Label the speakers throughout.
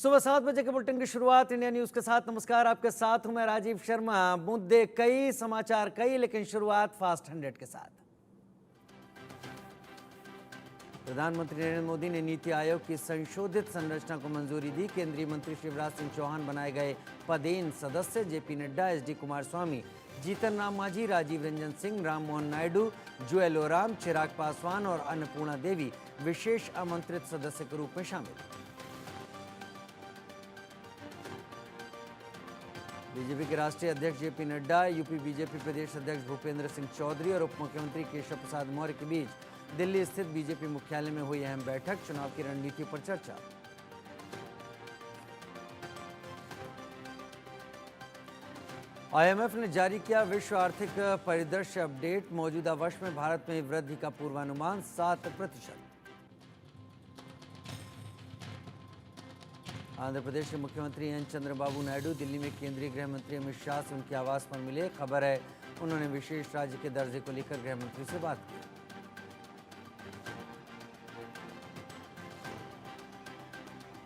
Speaker 1: सुबह 7 बजे के बुलेटिन की शुरुआत इंडिया न्यूज के साथ। नमस्कार, आपके साथ हूं मैं राजीव शर्मा। मुद्दे कई, समाचार कई, लेकिन शुरुआत फास्ट 100 के साथ। प्रधानमंत्री नरेंद्र मोदी ने नीति आयोग की संशोधित संरचना को मंजूरी दी। केंद्रीय मंत्री शिवराज सिंह चौहान बनाए गए पदेन सदस्य। जेपी नड्डा, एसडी कुमारस्वामी, जीतन राम मांझी, राजीव रंजन सिंह, राम मोहन नायडू, जुएल ओराम, चिराग पासवान और अन्नपूर्णा देवी विशेष आमंत्रित सदस्य के रूप में शामिल। बीजेपी के राष्ट्रीय अध्यक्ष जेपी नड्डा, यूपी बीजेपी प्रदेश अध्यक्ष भूपेंद्र सिंह चौधरी और उप मुख्यमंत्री केशव प्रसाद मौर्य के बीच दिल्ली स्थित बीजेपी मुख्यालय में हुई अहम बैठक। चुनाव की रणनीति पर चर्चा। आईएमएफ ने जारी किया विश्व आर्थिक परिदृश्य अपडेट। मौजूदा वर्ष में भारत में वृद्धि का पूर्वानुमान 7%। आंध्र प्रदेश के मुख्यमंत्री एन चंद्रबाबू नायडू दिल्ली में केंद्रीय गृह मंत्री अमित शाह से उनके आवास पर मिले। खबर है उन्होंने विशेष राज्य के दर्जे को लेकर गृह मंत्री से बात की।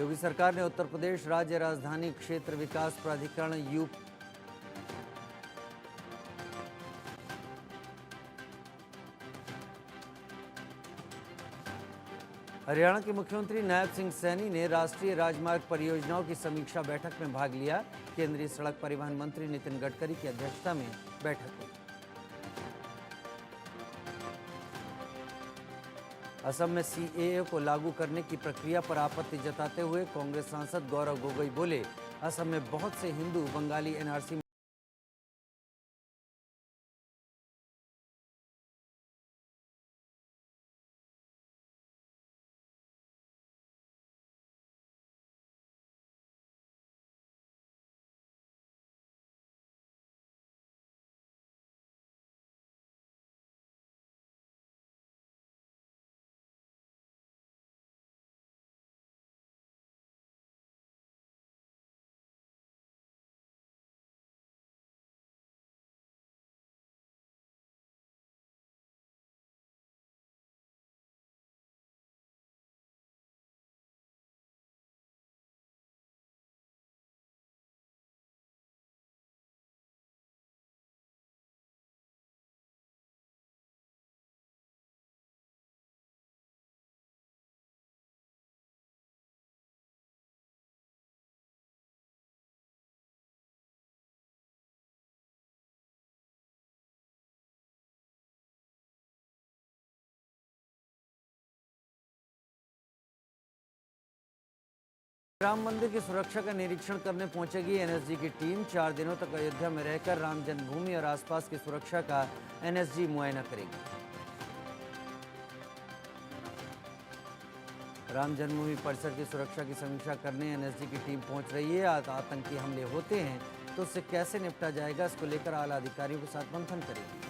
Speaker 1: योगी सरकार ने उत्तर प्रदेश राज्य राजधानी क्षेत्र विकास प्राधिकरण यूपी हरियाणा के मुख्यमंत्री नायब सिंह सैनी ने राष्ट्रीय राजमार्ग परियोजनाओं की समीक्षा बैठक में भाग लिया। केंद्रीय सड़क परिवहन मंत्री नितिन गडकरी की अध्यक्षता में बैठक हुई। असम में सीएए को लागू करने की प्रक्रिया पर आपत्ति जताते हुए कांग्रेस सांसद गौरव गोगोई बोले, असम में बहुत से हिंदू बंगाली एनआरसी राम मंदिर की सुरक्षा का निरीक्षण करने पहुंचेगी एनएसजी की टीम। 4 दिनों तक अयोध्या में रहकर राम जन्मभूमि और आसपास की सुरक्षा का एनएसजी मुआयना करेगी। राम जन्मभूमि परिसर की सुरक्षा की समीक्षा करने एनएसजी की टीम पहुंच रही है। आतंकी हमले होते हैं तो उससे कैसे निपटा जाएगा, इसको लेकर आला अधिकारियों के साथ मंथन करेगी।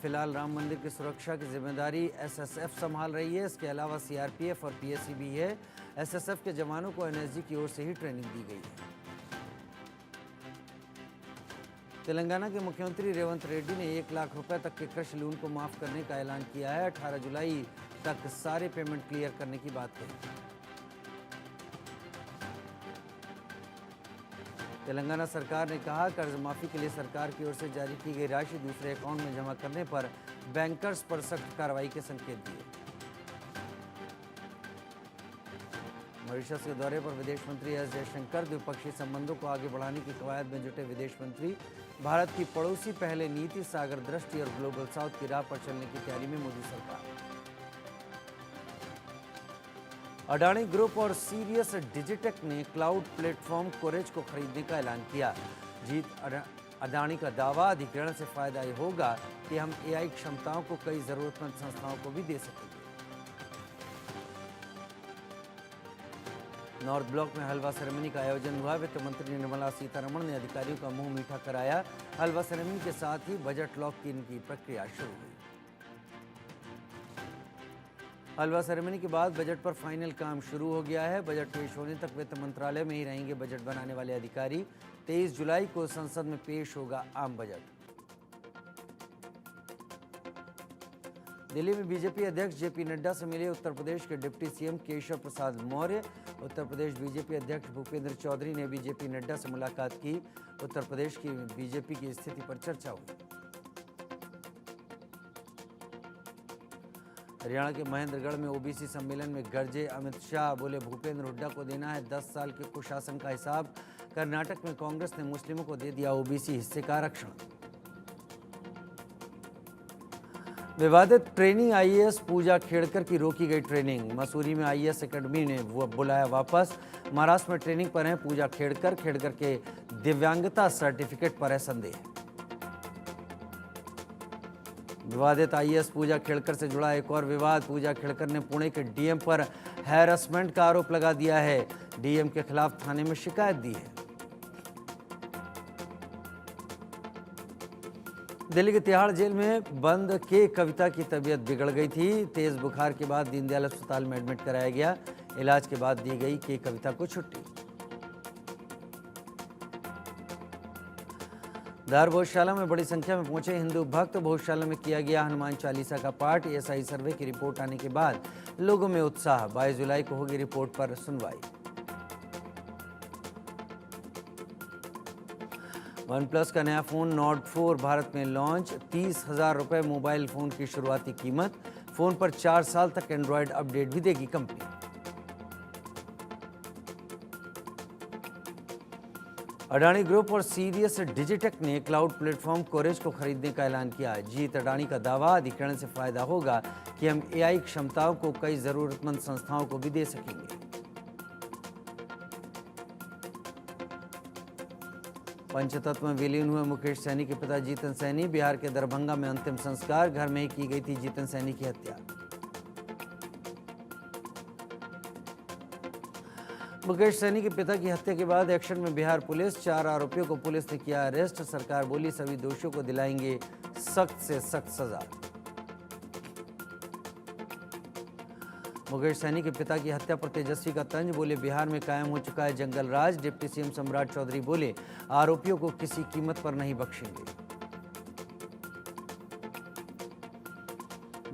Speaker 1: फिलहाल राम मंदिर की सुरक्षा की जिम्मेदारी एसएसएफ संभाल रही है। इसके अलावा सीआरपीएफ और पीएसी भी है। एसएसएफ के जवानों को एनएसजी की ओर से ही ट्रेनिंग दी गई है। तेलंगाना के मुख्यमंत्री रेवंत रेड्डी ने 1 लाख रुपए तक के कृषि लोन को माफ करने का ऐलान किया है। 18 जुलाई तक सारे पेमेंट क्लियर करने की बात कही। तेलंगाना सरकार ने कहा, कर्ज माफी के लिए सरकार की ओर से जारी की गई राशि दूसरे अकाउंट में जमा करने पर बैंकर्स पर सख्त कार्रवाई के संकेत दिए। मॉरिशस के दौरे पर विदेश मंत्री एस जयशंकर। द्विपक्षीय संबंधों को आगे बढ़ाने की कवायद में जुटे विदेश मंत्री। भारत की पड़ोसी पहले नीति, सागर दृष्टि और ग्लोबल साउथ की राह पर चलने की तैयारी में मोदी सरकार। अडानी ग्रुप और सीरियस डिजिटेक ने क्लाउड प्लेटफॉर्म कोरेज को खरीदने का ऐलान किया। जीत अडानी का दावा, अधिग्रहण से फायदा ये होगा कि हम एआई क्षमताओं को कई जरूरतमंद संस्थाओं को भी दे सकेंगे। नॉर्थ ब्लॉक में हलवा सेरेमनी का आयोजन हुआ। वित्त मंत्री निर्मला सीतारमण ने अधिकारियों का मुंह मीठा कराया। हलवा सेरेमनी के साथ ही बजट लॉक इन की प्रक्रिया शुरू हुई। हलवा सेरेमनी के बाद बजट पर फाइनल काम शुरू हो गया है। बजट पेश होने तक वित्त मंत्रालय में ही रहेंगे बजट बनाने वाले अधिकारी। 23 जुलाई को संसद में पेश होगा आम बजट। दिल्ली में बीजेपी अध्यक्ष जेपी नड्डा से मिले उत्तर प्रदेश के deputy CM Keshav Prasad Maurya. Uttar Pradesh BJP अध्यक्ष भूपेंद्र चौधरी ने भी जेपी नड्डा से मुलाकात की। उत्तर प्रदेश की बीजेपी की स्थिति पर चर्चा हुई। हरियाणा के महेंद्रगढ़ में ओबीसी सम्मेलन में गरजे अमित शाह, बोले भूपेंद्र हुड्डा को देना है 10 साल के कुशासन का हिसाब। कर्नाटक में कांग्रेस ने मुस्लिमों को दे दिया ओबीसी हिस्से का आरक्षण। विवादित ट्रेनी आईएएस पूजा खेड़कर की रोकी गई ट्रेनिंग। मसूरी में आईएएस एकेडमी ने बुलाया वापस। महाराष्ट्र में ट्रेनिंग पर हैं पूजा खेड़कर के दिव्यांगता सर्टिफिकेट पर है संदेह। विवादित आईएएस पूजा खेड़कर से जुड़ा एक और विवाद। पूजा खेड़कर ने पुणे के डीएम पर हैरेसमेंट का आरोप लगा दिया है। डीएम के खिलाफ थाने में शिकायत दी है। दिल्ली के तिहाड़ जेल में बंद के कविता की तबीयत बिगड़ गई थी। तेज बुखार के बाद दीनदयाल अस्पताल में एडमिट कराया गया। इलाज के बाद दी गई के कविता को छुट्टी। धार भोजशाला में बड़ी संख्या में पहुंचे हिंदू भक्त। भोजशाला में किया गया हनुमान चालीसा का पाठ। एएसआई सर्वे की रिपोर्ट आने के बाद लोगों में उत्साह। 22 जुलाई को होगी रिपोर्ट पर सुनवाई। OnePlus का नया फोन Nord 4 भारत में लॉन्च। 30,000 रुपये मोबाइल फोन की शुरुआती कीमत। फोन पर 4 साल तक एंड्रॉयड अपडेट भी देगी कंपनी। अडानी ग्रुप और सीरियस डिजिटेक ने क्लाउड प्लेटफॉर्म कोरेज को खरीदने का ऐलान किया। जीत अडानी का दावा, अधिग्रहण से फायदा होगा कि हम एआई क्षमताओं को कई जरूरतमंद संस्थाओं को भी दे सकेंगे। पंचतत्व में विलीन हुए मुकेश सैनी के पिता जीतन सैनी। बिहार के दरभंगा में अंतिम संस्कार। घर में ही की गई थी जीतन सैनी की हत्या। मुकेश सैनी के पिता की हत्या के बाद एक्शन में बिहार पुलिस। 4 आरोपियों को पुलिस ने किया अरेस्ट। सरकार बोली सभी दोषियों को दिलाएंगे सख्त से सख्त सजा। मुकेश सैनी के पिता की हत्या पर तेजस्वी का तंज, बोले बिहार में कायम हो चुका है जंगल राज। डिप्टी सीएम सम्राट चौधरी बोले आरोपियों को किसी कीमत पर नहीं बख्शेंगे।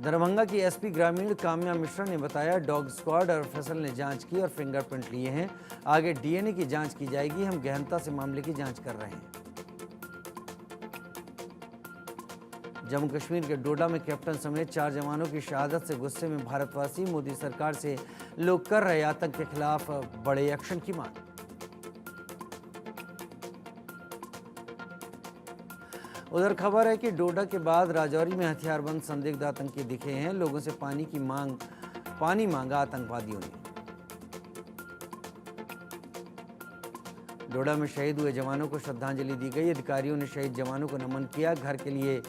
Speaker 1: दरभंगा की एसपी ग्रामीण काम्या मिश्रा ने बताया डॉग स्क्वाड और फैसल ने जांच की और फिंगरप्रिंट लिए हैं। आगे डीएनए की जांच की जाएगी। हम गहनता से मामले की जांच कर रहे हैं। जम्मू कश्मीर के डोडा में कैप्टन समेत 4 जवानों की शहादत से गुस्से में भारतवासी। मोदी सरकार से लोग कर रहे आतंक के खिलाफ बड़े एक्शन की मांग। उधर खबर है कि डोडा के बाद राजौरी में हथियारबंद संदिग्ध आतंकी दिखे हैं। लोगों से पानी मांगा आतंकवादियों ने। डोडा में शहीद हुए जवानों को श्रद्धांजलि दी गई। अधिकारियों ने शहीद जवानों को नमन किया। घर के लिए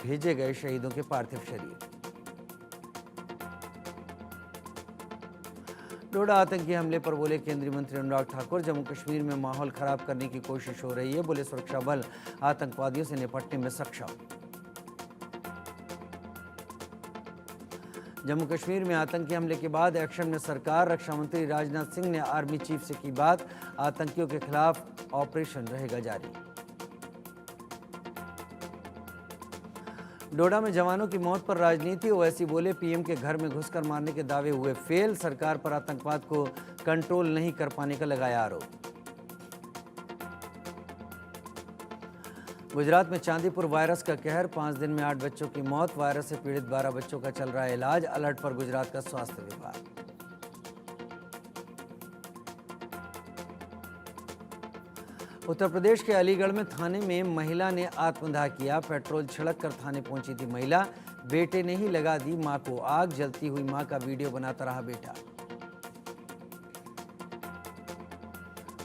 Speaker 1: भेजे गए शहीदों के पार्थिव शरीर। डोडा आतंकी हमले पर बोले केंद्रीय मंत्री अनुराग ठाकुर, जम्मू कश्मीर में माहौल खराब करने की कोशिश हो रही है। बोले सुरक्षा बल आतंकवादियों से निपटने में सक्षम। जम्मू कश्मीर में आतंकी हमले के बाद एक्शन में सरकार। रक्षा मंत्री राजनाथ सिंह ने आर्मी चीफ से की बात। आतंकियों के खिलाफ ऑपरेशन रहेगा जारी। डोडा में जवानों की मौत पर राजनीति। ओवैसी बोले पीएम के घर में घुसकर मारने के दावे हुए फेल। सरकार पर आतंकवाद को कंट्रोल नहीं कर पाने का लगाया आरोप। गुजरात में चांदीपुर वायरस का कहर। 5 दिन में 8 बच्चों की मौत। वायरस से पीड़ित 12 बच्चों का चल रहा है इलाज। अलर्ट पर गुजरात का स्वास्थ्य विभाग। उत्तर प्रदेश के अलीगढ़ में थाने में महिला ने आत्मदाह किया। पेट्रोल छिड़क कर थाने पहुंची थी महिला। बेटे ने ही लगा दी मां को आग। जलती हुई मां का वीडियो बनाता रहा बेटा।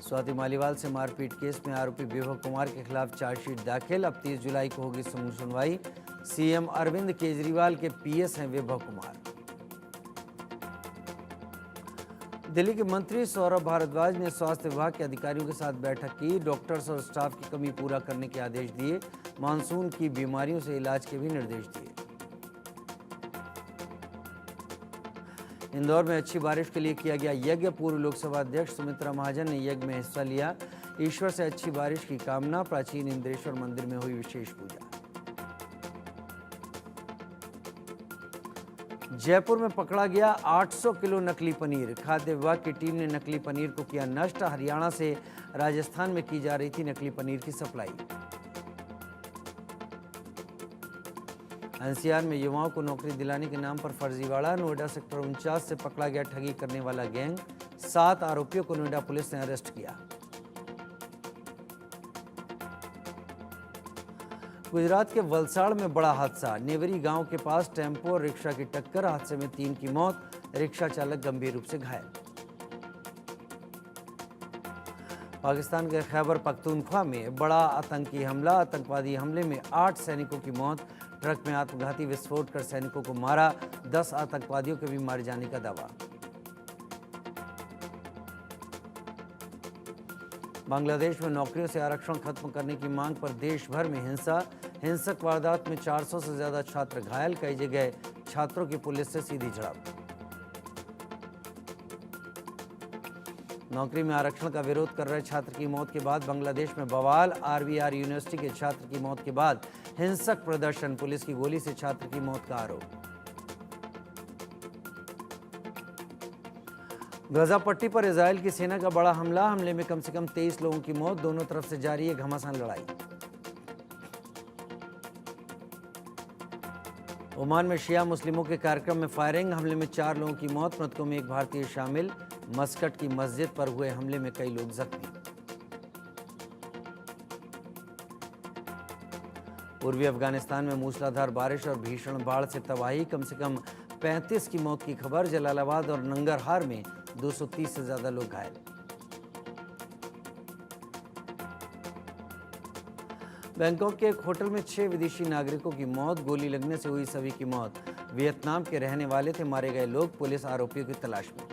Speaker 1: स्वाति मालीवाल से मारपीट केस में आरोपी विभव कुमार के खिलाफ चार्जशीट दाखिल। अब 30 जुलाई को होगी सुनवाई। सीएम अरविंद केजरीवाल के पीएस हैं विभव कुमार। दिल्ली के मंत्री सौरभ भारद्वाज ने स्वास्थ्य विभाग के अधिकारियों के साथ बैठक की। डॉक्टर्स और स्टाफ की कमी पूरा करने के आदेश दिए। मानसून की बीमारियों से इलाज के भी निर्देश दिए। इंदौर में अच्छी बारिश के लिए किया गया यज्ञ। पूर्व लोकसभा अध्यक्ष सुमित्रा महाजन ने यज्ञ में हिस्सा लिया। ईश्वर से अच्छी बारिश की कामना। प्राचीन इंद्रेश्वर मंदिर में हुई विशेष पूजा। जयपुर में पकड़ा गया 800 किलो नकली पनीर। खाद्य विभाग की टीम ने नकली पनीर को किया नष्ट। हरियाणा से राजस्थान में की जा रही थी नकली पनीर की सप्लाई। एनसीआर में युवाओं को नौकरी दिलाने के नाम पर फर्जीवाड़ा। नोएडा सेक्टर 49 से पकड़ा गया ठगी करने वाला गैंग। 7 आरोपियों को नोएडा पुलिस ने अरेस्ट किया। गुजरात के वलसाड़ में बड़ा हादसा। नेवरी गांव के पास टेम्पो और रिक्शा की टक्कर। हादसे में 3 की मौत, रिक्शा चालक गंभीर रूप से घायल। पाकिस्तान के खैबर पख्तूनख्वा में बड़ा आतंकी हमला। आतंकवादी हमले में 8 सैनिकों की मौत। ट्रक में आत्मघाती विस्फोट कर सैनिकों को मारा। 10 आतंकवादियों के भी मारे जाने का दावा। बांग्लादेश में नौकरियों से आरक्षण खत्म करने की मांग पर देश भर में हिंसा। हिंसक वारदात में 400 से ज्यादा छात्र घायल। कई जगह छात्रों की पुलिस से सीधी झड़प। नौकरी में आरक्षण का विरोध कर रहे छात्र की मौत के बाद बांग्लादेश में बवाल। आरवीआर यूनिवर्सिटी के छात्र की मौत के बाद हिंसक प्रदर्शन। पुलिस की गोली से छात्र की मौत का आरोप। गजा पट्टी पर इजराइल की सेना का बड़ा हमला। हमले में कम से कम 23 लोगों की मौत। दोनों तरफ से जारी है घमासान लड़ाई। ओमान में शिया मुस्लिमों के कार्यक्रम में फायरिंग। हमले में 4 लोगों की मौत, मृतकों में एक भारतीय शामिल। मस्कट की मस्जिद पर हुए हमले में कई लोग जख्मी। पूर्वी अफगानिस्तान में मूसलाधार बारिश और भीषण बाढ़ से तबाही। कम से कम 35 की मौत की खबर। जलालाबाद और नंगरहार में 230 से ज्यादा लोग घायल। बैंकॉक के एक होटल में 6 विदेशी नागरिकों की मौत। गोली लगने से हुई सभी की मौत। वियतनाम के रहने वाले थे मारे गए लोग। पुलिस आरोपियों की तलाश में।